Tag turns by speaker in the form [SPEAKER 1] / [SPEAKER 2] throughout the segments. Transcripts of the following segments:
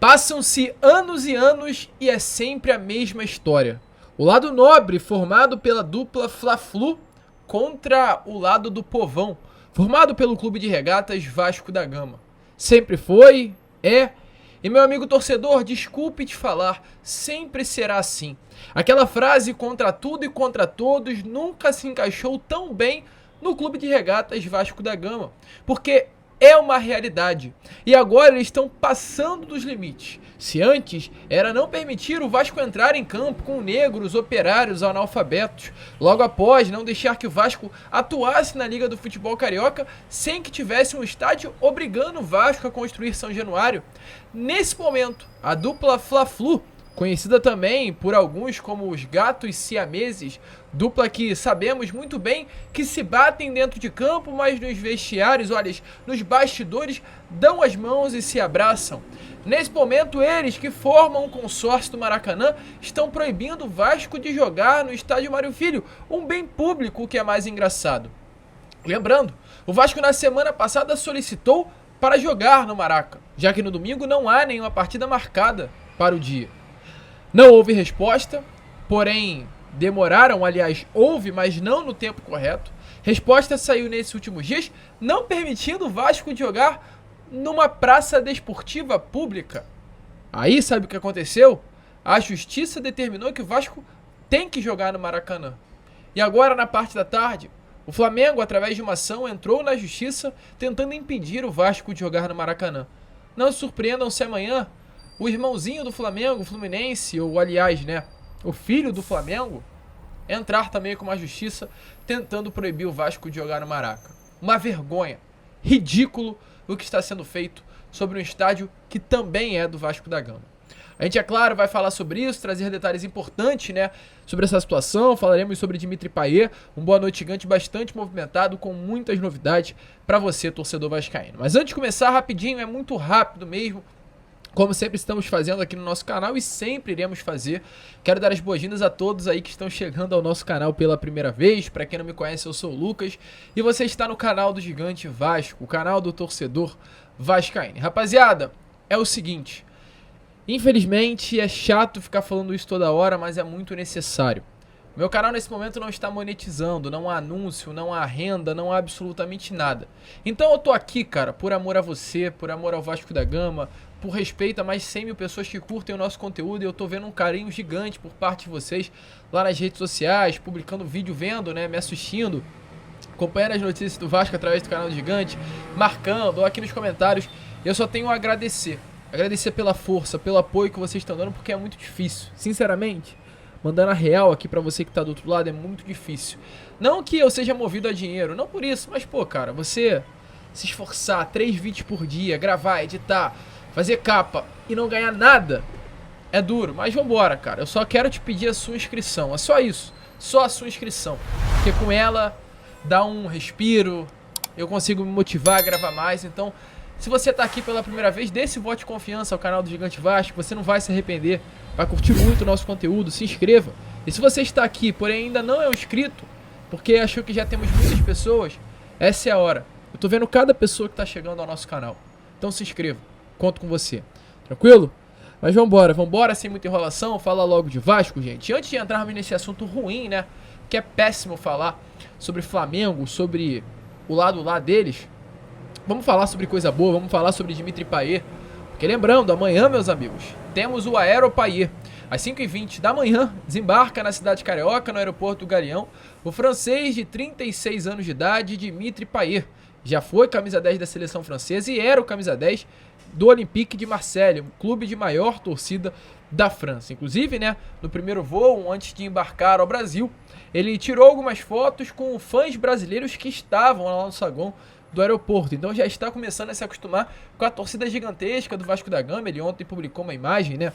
[SPEAKER 1] Passam-se anos e anos e é sempre a mesma história. O lado nobre formado pela dupla Fla-Flu contra o lado do povão, formado pelo Clube de Regatas Vasco da Gama. Sempre foi, é, e meu amigo torcedor, desculpe te falar, sempre será assim. Aquela frase contra tudo e contra todos nunca se encaixou tão bem no Clube de Regatas Vasco da Gama, porque é uma realidade. E agora eles estão passando dos limites. Se antes era não permitir o Vasco entrar em campo com negros, operários, analfabetos, logo após não deixar que o Vasco atuasse na Liga do Futebol Carioca sem que tivesse um estádio obrigando o Vasco a construir São Januário, nesse momento a dupla Fla-Flu, conhecida também por alguns como os gatos siameses, dupla que sabemos muito bem que se batem dentro de campo, mas nos vestiários, olha, nos bastidores, dão as mãos e se abraçam. Nesse momento, eles que formam um consórcio do Maracanã estão proibindo o Vasco de jogar no estádio Mário Filho, um bem público, o que é mais engraçado. Lembrando, o Vasco na semana passada solicitou para jogar no Maraca, já que no domingo não há nenhuma partida marcada para o dia. Não houve resposta, porém demoraram, aliás, houve, mas não no tempo correto. Resposta saiu nesses últimos dias, não permitindo o Vasco jogar numa praça desportiva pública. Aí sabe o que aconteceu? A justiça determinou que o Vasco tem que jogar no Maracanã. E agora, na parte da tarde, o Flamengo, através de uma ação, entrou na justiça tentando impedir o Vasco de jogar no Maracanã. Não se surpreendam se amanhã o irmãozinho do Flamengo, o Fluminense, ou aliás, né, o filho do Flamengo, entrar também com uma justiça tentando proibir o Vasco de jogar no Maraca. Uma vergonha, ridículo o que está sendo feito sobre um estádio que também é do Vasco da Gama. A gente, é claro, vai falar sobre isso, trazer detalhes importantes, né, sobre essa situação. Falaremos sobre Dimitri Payet, um Boa Noite Gigante bastante movimentado, com muitas novidades para você, torcedor vascaíno. Mas antes de começar, rapidinho, é muito rápido mesmo, como sempre estamos fazendo aqui no nosso canal e sempre iremos fazer. Quero dar as boas-vindas a todos aí que estão chegando ao nosso canal pela primeira vez. Para quem não me conhece, eu sou o Lucas e você está no canal do Gigante Vasco, o canal do torcedor vascaíno. Rapaziada, é o seguinte, infelizmente é chato ficar falando isso toda hora, mas é muito necessário. Meu canal nesse momento não está monetizando, não há anúncio, não há renda, não há absolutamente nada. Então eu tô aqui, cara, por amor a você, por amor ao Vasco da Gama, por respeito a mais 100 mil pessoas que curtem o nosso conteúdo, e eu tô vendo um carinho gigante por parte de vocês lá nas redes sociais, publicando vídeo, vendo, né, me assistindo, acompanhando as notícias do Vasco através do canal do Gigante, marcando, ou aqui nos comentários. Eu só tenho a agradecer. Agradecer pela força, pelo apoio que vocês estão dando, porque é muito difícil. Sinceramente, mandando a real aqui pra você que tá do outro lado, é muito difícil. Não que eu seja movido a dinheiro, não por isso, mas pô, cara, você se esforçar 3 vídeos por dia, gravar, editar, fazer capa e não ganhar nada, é duro. Mas vambora, cara, eu só quero te pedir a sua inscrição, é só isso, só a sua inscrição. Porque com ela dá um respiro, eu consigo me motivar a gravar mais. Então, se você tá aqui pela primeira vez, dê esse voto de confiança ao canal do Gigante Vasco, você não vai se arrepender, vai curtir muito o nosso conteúdo, se inscreva. E se você está aqui, porém ainda não é um inscrito, porque achou que já temos muitas pessoas, essa é a hora. Eu tô vendo cada pessoa que tá chegando ao nosso canal, então se inscreva, conto com você, tranquilo? Mas vambora, sem muita enrolação, fala logo de Vasco, gente. Antes de entrarmos nesse assunto ruim, né, que é péssimo falar sobre Flamengo, sobre o lado lá deles, vamos falar sobre coisa boa, vamos falar sobre Dimitri Payet. Porque lembrando, amanhã, meus amigos, temos o Aero Payet. Às 5h20 da manhã, desembarca na cidade carioca, no aeroporto do Galeão, o francês de 36 anos de idade, Dimitri Payet. Já foi camisa 10 da seleção francesa e era o camisa 10 do Olympique de Marseille, um clube de maior torcida da França. Inclusive, né, no primeiro voo, antes de embarcar ao Brasil, ele tirou algumas fotos com fãs brasileiros que estavam lá no saguão do aeroporto. Então já está começando a se acostumar com a torcida gigantesca do Vasco da Gama. Ele ontem publicou uma imagem, né,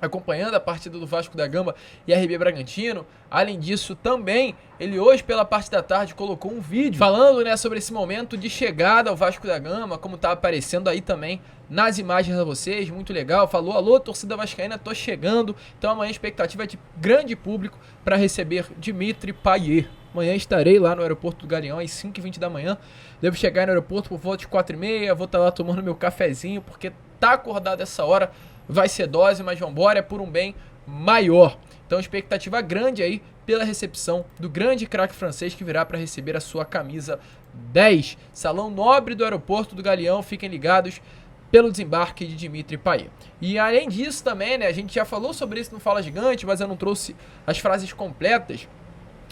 [SPEAKER 1] acompanhando a partida do Vasco da Gama e RB Bragantino. Além disso, também, ele hoje, pela parte da tarde, colocou um vídeo falando, né, sobre esse momento de chegada ao Vasco da Gama, como tá aparecendo aí também nas imagens a vocês, muito legal. Falou, alô, torcida vascaína, tô chegando. Então amanhã a expectativa é de grande público para receber Dimitri Payet. Amanhã estarei lá no aeroporto do Galeão às 5h20 da manhã. Devo chegar no aeroporto por volta de 4h30, vou estar lá tomando meu cafezinho, porque tá acordado essa hora, vai ser dose, mas vambora, é por um bem maior. Então expectativa grande aí pela recepção do grande craque francês que virá para receber a sua camisa 10. Salão nobre do aeroporto do Galeão, fiquem ligados pelo desembarque de Dimitri Payet. E além disso também, né, a gente já falou sobre isso no Fala Gigante, mas eu não trouxe as frases completas.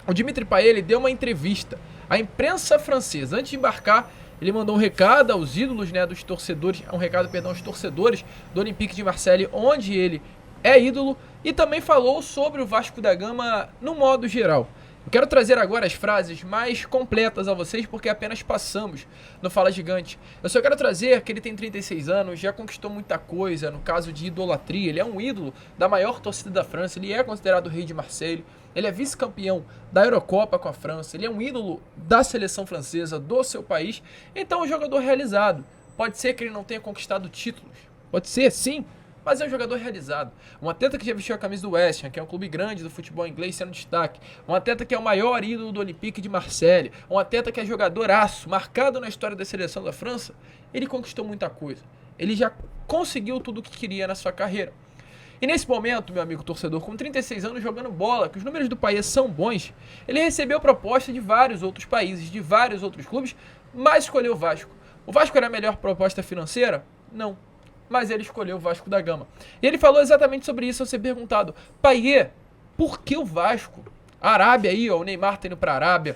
[SPEAKER 1] O Dimitri Payet, ele deu uma entrevista à imprensa francesa. Antes de embarcar, ele mandou um recado aos ídolos, né, dos torcedores, aos torcedores do Olympique de Marseille, onde ele é ídolo, e também falou sobre o Vasco da Gama no modo geral. Eu quero trazer agora as frases mais completas a vocês, porque apenas passamos no Fala Gigante. Eu só quero trazer que ele tem 36 anos, já conquistou muita coisa, no caso de idolatria. Ele é um ídolo da maior torcida da França, ele é considerado o rei de Marseille, ele é vice-campeão da Eurocopa com a França, ele é um ídolo da seleção francesa, do seu país. Então é um jogador realizado. Pode ser que ele não tenha conquistado títulos, pode ser, sim, mas é um jogador realizado. Um atleta que já vestiu a camisa do West Ham, que é um clube grande do futebol inglês, sendo destaque. Um atleta que é o maior ídolo do Olympique de Marseille. Um atleta que é jogadoraço, marcado na história da seleção da França. Ele conquistou muita coisa. Ele já conseguiu tudo o que queria na sua carreira. E nesse momento, meu amigo torcedor, com 36 anos jogando bola, que os números do país são bons, ele recebeu proposta de vários outros países, de vários outros clubes, mas escolheu o Vasco. O Vasco era a melhor proposta financeira? Não. Mas ele escolheu o Vasco da Gama. E ele falou exatamente sobre isso ao ser perguntado: Payet, por que o Vasco? A Arábia aí, ó, o Neymar tá indo pra Arábia,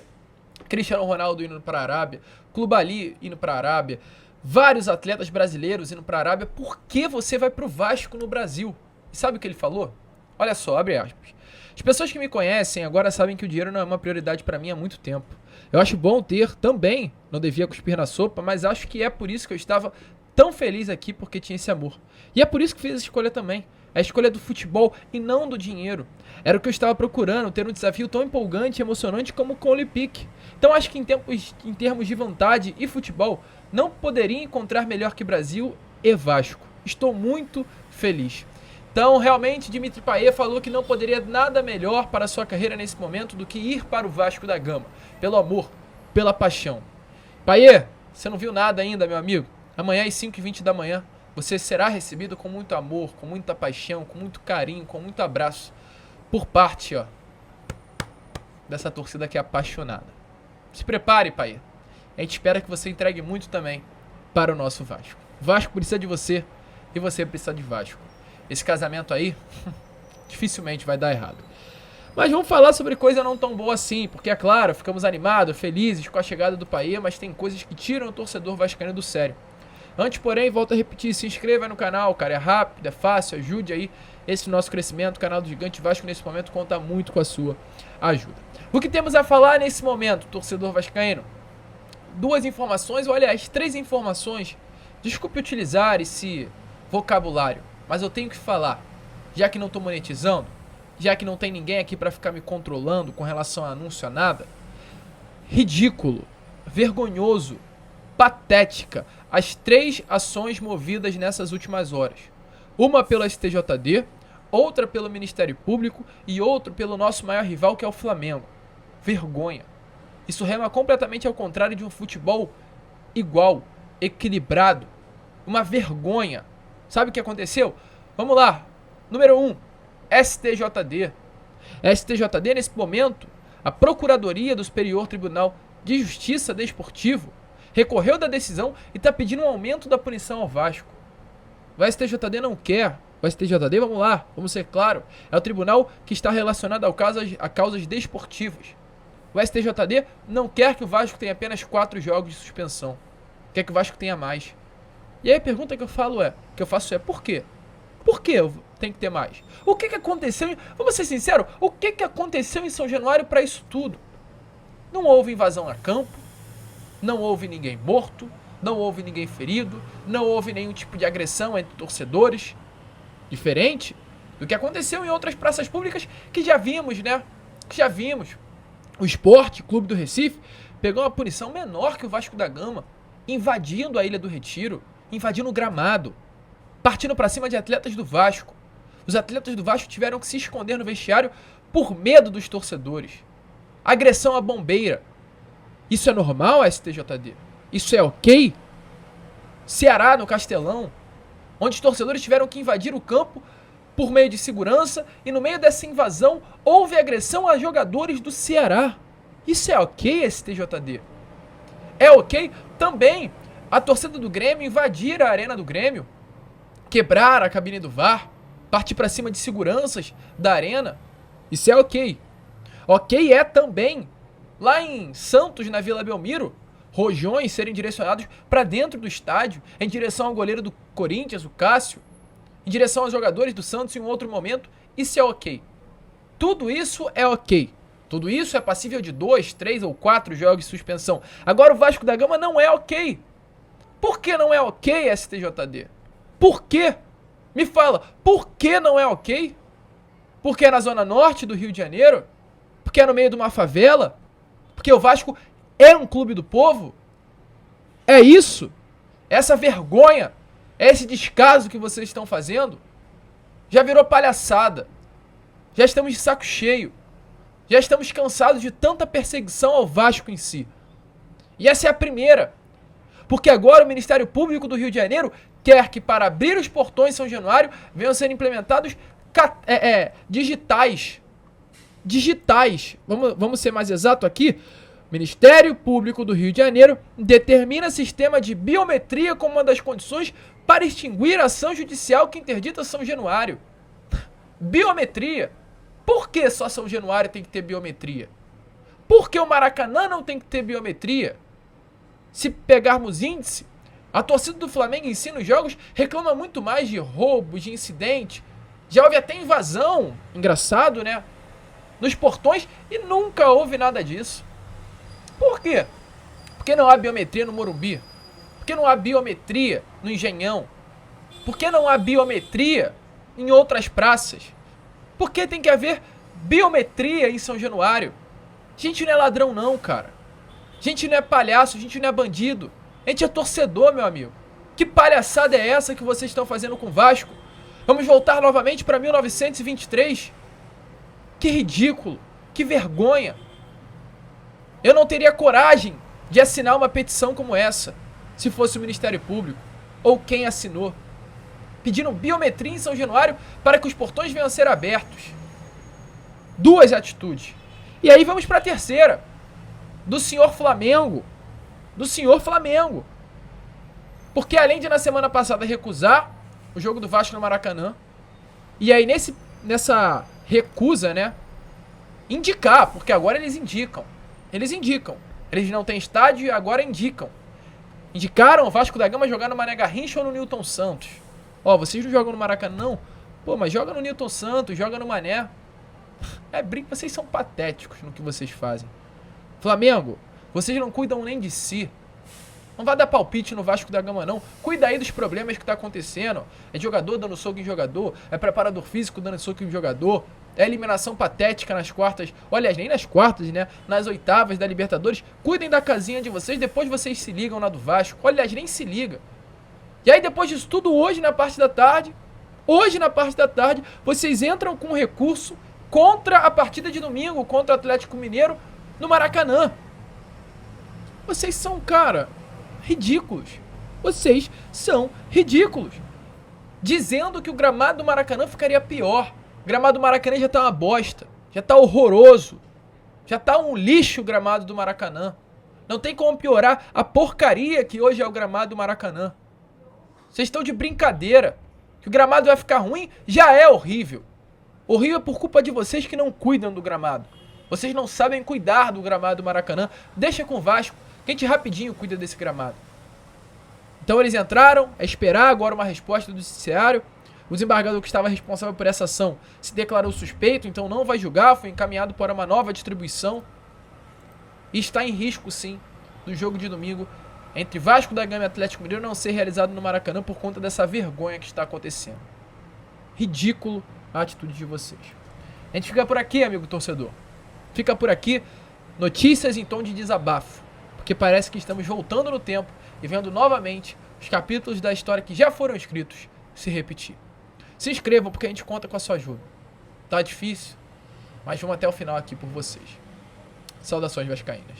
[SPEAKER 1] Cristiano Ronaldo indo pra Arábia, Koulibaly indo pra Arábia, vários atletas brasileiros indo pra Arábia, por que você vai pro Vasco no Brasil? E sabe o que ele falou? Olha só, abre aspas. As pessoas que me conhecem agora sabem que o dinheiro não é uma prioridade pra mim há muito tempo. Eu acho bom ter também, não devia cuspir na sopa, mas acho que é por isso que eu estava tão feliz aqui, porque tinha esse amor. E é por isso que fiz essa escolha também. A escolha do futebol e não do dinheiro. Era o que eu estava procurando, ter um desafio tão empolgante e emocionante como com o Olympique. Então acho que em termos de vontade e futebol, não poderia encontrar melhor que Brasil e Vasco. Estou muito feliz. Então, realmente, Dimitri Payet falou que não poderia nada melhor para a sua carreira nesse momento do que ir para o Vasco da Gama. Pelo amor, pela paixão. Payet, você não viu nada ainda, meu amigo? Amanhã às 5h20 da manhã, você será recebido com muito amor, com muita paixão, com muito carinho, com muito abraço, por parte, ó, dessa torcida que é apaixonada. Se prepare, Payet. A gente espera que você entregue muito também para o nosso Vasco. O Vasco precisa de você e você precisa de Vasco. Esse casamento aí, dificilmente vai dar errado. Mas vamos falar sobre coisa não tão boa assim, porque é claro, ficamos animados, felizes com a chegada do Payet, mas tem coisas que tiram o torcedor vascaíno do sério. Antes, porém, volto a repetir, se inscreva no canal, cara, é rápido, é fácil, ajude aí esse nosso crescimento. O canal do Gigante Vasco nesse momento conta muito com a sua ajuda. O que temos a falar nesse momento, torcedor vascaíno? Duas informações, ou aliás, 3 informações. Desculpe utilizar esse vocabulário, mas eu tenho que falar, já que não estou monetizando, já que não tem ninguém aqui para ficar me controlando com relação a anúncio a nada. Ridículo, vergonhoso, patética as 3 ações movidas nessas últimas horas. Uma pela STJD, outra pelo Ministério Público e outra pelo nosso maior rival, que é o Flamengo. Vergonha. Isso rema completamente ao contrário de um futebol igual, equilibrado. Uma vergonha. Sabe o que aconteceu? Vamos lá. Número 1, STJD. A STJD, nesse momento, a Procuradoria do Superior Tribunal de Justiça Desportivo, recorreu da decisão e está pedindo um aumento da punição ao Vasco. O STJD não quer. O STJD, vamos lá, vamos ser claro, é o tribunal que está relacionado a causas desportivas. O STJD não quer que o Vasco tenha apenas 4 jogos de suspensão. Quer que o Vasco tenha mais. E aí a pergunta que eu faço é por quê? Por que tem que ter mais? O que aconteceu? Vamos ser sinceros, o que aconteceu em São Januário para isso tudo? Não houve invasão a campo, não houve ninguém morto, não houve ninguém ferido, não houve nenhum tipo de agressão entre torcedores, diferente do que aconteceu em outras praças públicas que já vimos, né? Que já vimos. O Sport Clube do Recife pegou uma punição menor que o Vasco da Gama, invadindo a Ilha do Retiro, invadindo o gramado, partindo para cima de atletas do Vasco. Os atletas do Vasco tiveram que se esconder no vestiário por medo dos torcedores. Agressão à bombeira. Isso é normal, STJD? Isso é ok? Ceará, no Castelão, onde os torcedores tiveram que invadir o campo por meio de segurança, e no meio dessa invasão houve agressão a jogadores do Ceará. Isso é ok, STJD? É ok também a torcida do Grêmio invadir a arena do Grêmio, quebrar a cabine do VAR, partir para cima de seguranças da arena. Isso é ok. Ok é também, lá em Santos, na Vila Belmiro, rojões serem direcionados para dentro do estádio, em direção ao goleiro do Corinthians, o Cássio, em direção aos jogadores do Santos em um outro momento. Isso é ok. Tudo isso é ok. Tudo isso é passível de 2, 3 ou 4 jogos de suspensão. Agora o Vasco da Gama não é ok. Por que não é ok, STJD? Por quê? Me fala, por que não é ok? Porque é na zona norte do Rio de Janeiro? Porque é no meio de uma favela? Porque o Vasco é um clube do povo? É isso? Essa vergonha? É esse descaso que vocês estão fazendo? Já virou palhaçada. Já estamos de saco cheio. Já estamos cansados de tanta perseguição ao Vasco em si. E essa é a primeira. Porque agora o Ministério Público do Rio de Janeiro quer que, para abrir os portões São Januário, venham a ser implementados digitais. Digitais. Vamos ser mais exato aqui. Ministério Público do Rio de Janeiro determina sistema de biometria como uma das condições para extinguir a ação judicial que interdita São Januário. Biometria. Por que só São Januário tem que ter biometria? Por que o Maracanã não tem que ter biometria? Se pegarmos índice, a torcida do Flamengo em si nos jogos reclama muito mais de roubos, de incidente. Já houve até invasão, engraçado, né? Nos portões, e nunca houve nada disso. Por quê? Porque não há biometria no Morumbi? Porque não há biometria no Engenhão? Por que não há biometria em outras praças? Por que tem que haver biometria em São Januário? A gente não é ladrão não, cara. A gente não é palhaço, a gente não é bandido. A gente é torcedor, meu amigo. Que palhaçada é essa que vocês estão fazendo com o Vasco? Vamos voltar novamente para 1923? Que ridículo. Que vergonha. Eu não teria coragem de assinar uma petição como essa, se fosse o Ministério Público, ou quem assinou, pedindo biometria em São Januário para que os portões venham a ser abertos. Duas atitudes. E aí vamos para a terceira, do senhor Flamengo. Do senhor Flamengo. Porque além de na semana passada recusar o jogo do Vasco no Maracanã, e aí nessa recusa, né, indicar, porque agora eles indicam. Eles não têm estádio e agora indicam. Indicaram o Vasco da Gama jogar no Mané Garrincha ou no Newton Santos. Ó, vocês não jogam no Maracanã, não? Pô, mas joga no Newton Santos, joga no Mané. É brinco, vocês são patéticos no que vocês fazem. Flamengo, vocês não cuidam nem de si. Não vai dar palpite no Vasco da Gama, não. Cuida aí dos problemas que tá acontecendo. É jogador dando soco em jogador, é preparador físico dando soco em jogador, é eliminação patética nas quartas. Olha, nem nas quartas, né? Nas oitavas da Libertadores. Cuidem da casinha de vocês, depois vocês se ligam na do Vasco. Olha, nem se liga. E aí depois disso tudo, hoje na parte da tarde, vocês entram com recurso contra a partida de domingo, contra o Atlético Mineiro no Maracanã. Vocês são, cara, ridículos. Vocês são ridículos. Dizendo que o gramado do Maracanã ficaria pior. O gramado do Maracanã já tá uma bosta. Já tá horroroso. Já tá um lixo o gramado do Maracanã. Não tem como piorar a porcaria que hoje é o gramado do Maracanã. Vocês estão de brincadeira. Que o gramado vai ficar ruim, já é horrível. Horrível é por culpa de vocês que não cuidam do gramado. Vocês não sabem cuidar do gramado do Maracanã. Deixa com o Vasco, que a gente rapidinho cuida desse gramado. Então eles entraram, é esperar agora uma resposta do judiciário. O desembargador que estava responsável por essa ação se declarou suspeito, então não vai julgar, foi encaminhado para uma nova distribuição. E está em risco, sim, do jogo de domingo entre Vasco da Gama e Atlético Mineiro não ser realizado no Maracanã por conta dessa vergonha que está acontecendo. Ridículo a atitude de vocês. A gente fica por aqui, amigo torcedor. Fica por aqui, notícias em tom de desabafo, porque parece que estamos voltando no tempo e vendo novamente os capítulos da história que já foram escritos se repetir. Se inscrevam porque a gente conta com a sua ajuda. Tá difícil, mas vamos até o final aqui por vocês. Saudações vascaínas.